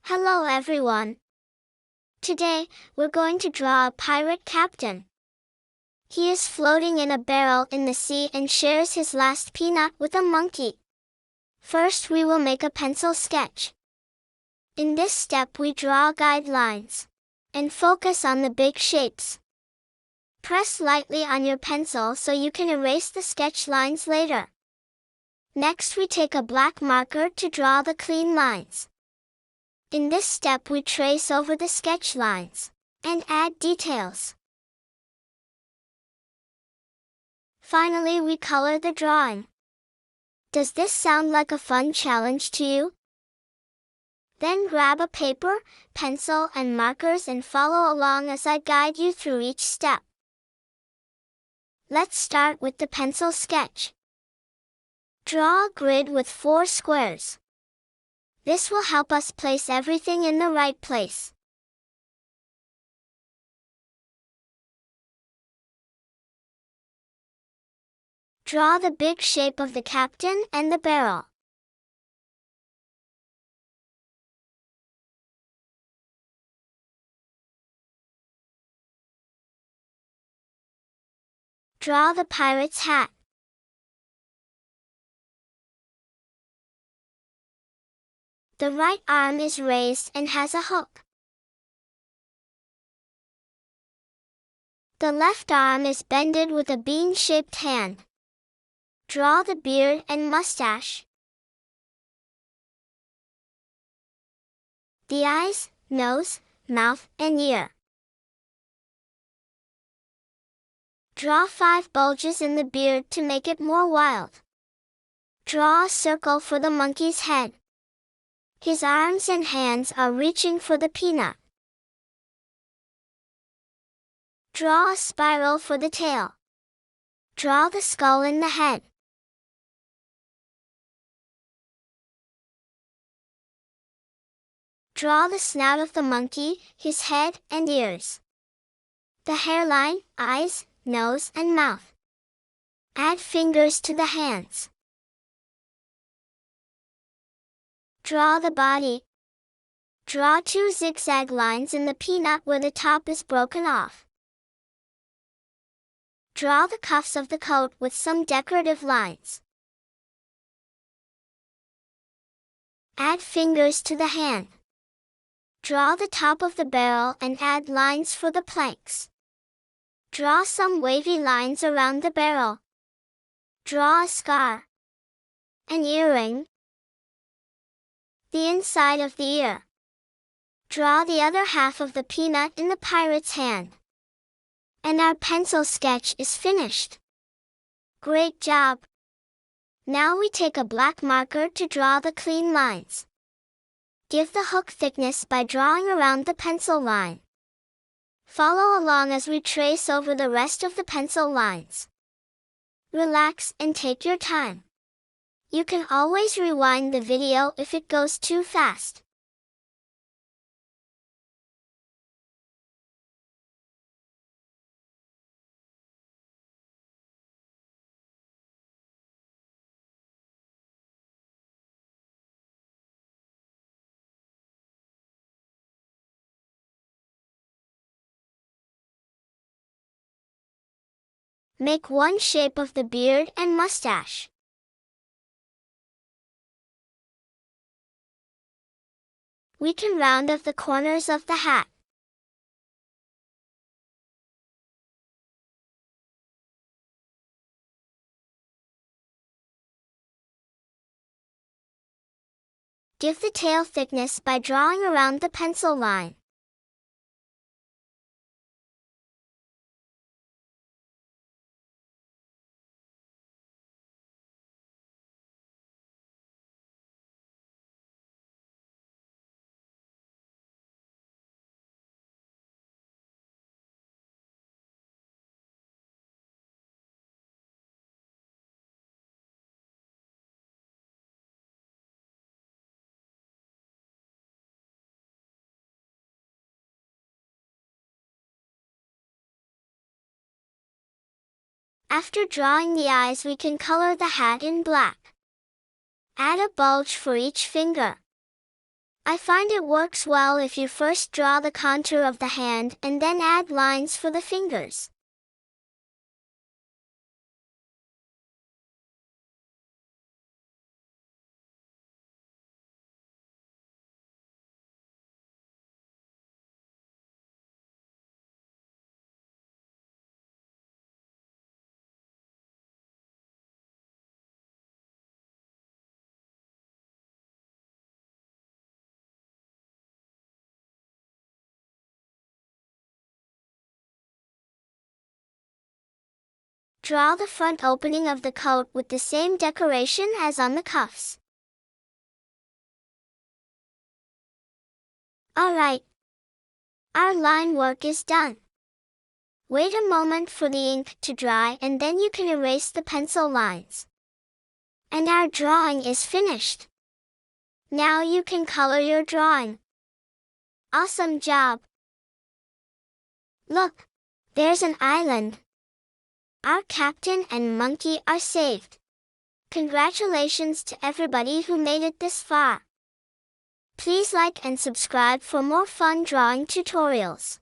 Hello everyone. Today, we're going to draw a pirate captain. He is floating in a barrel in the sea and shares his last peanut with a monkey. First, we will make a pencil sketch. In this step, we draw guidelines and focus on the big shapes. Press lightly on your pencil so you can erase the sketch lines later. Next, we take a black marker to draw the clean lines. In this step we trace over the sketch lines and add details. Finally, we color the drawing. Does this sound like a fun challenge to you? Then grab a paper, pencil, and markers and follow along as I guide you through each step. Let's start with the pencil sketch. Draw a grid with 4 squares. This will help us place everything in the right place. Draw the big shape of the captain and the barrel. Draw the pirate's hat. The right arm is raised and has a hook. The left arm is bended with a bean-shaped hand. Draw the beard and mustache. The eyes, nose, mouth, and ear. Draw 5 bulges in the beard to make it more wild. Draw a circle for the monkey's head. His arms and hands are reaching for the peanut. Draw a spiral for the tail. Draw the skull in the head. Draw the snout of the monkey, his head and ears. The hairline, eyes, nose, and mouth. Add fingers to the hands. Draw the body. Draw 2 zigzag lines in the peanut where the top is broken off. Draw the cuffs of the coat with some decorative lines. Add fingers to the hand. Draw the top of the barrel and add lines for the planks. Draw some wavy lines around the barrel. Draw a scar. An earring. The inside of the ear. Draw the other half of the peanut in the pirate's hand. And our pencil sketch is finished. Great job! Now we take a black marker to draw the clean lines. Give the hook thickness by drawing around the pencil line. Follow along as we trace over the rest of the pencil lines. Relax and take your time. You can always rewind the video if it goes too fast. Make one shape of the beard and mustache. We can round off the corners of the hat. Give the tail thickness by drawing around the pencil line. After drawing the eyes, we can color the hat in black. Add a bulge for each finger. I find it works well if you first draw the contour of the hand and then add lines for the fingers. Draw the front opening of the coat with the same decoration as on the cuffs. Alright. Our line work is done. Wait a moment for the ink to dry and then you can erase the pencil lines. And our drawing is finished. Now you can color your drawing. Awesome job! Look, there's an island. Our captain and monkey are saved. Congratulations to everybody who made it this far. Please like and subscribe for more fun drawing tutorials.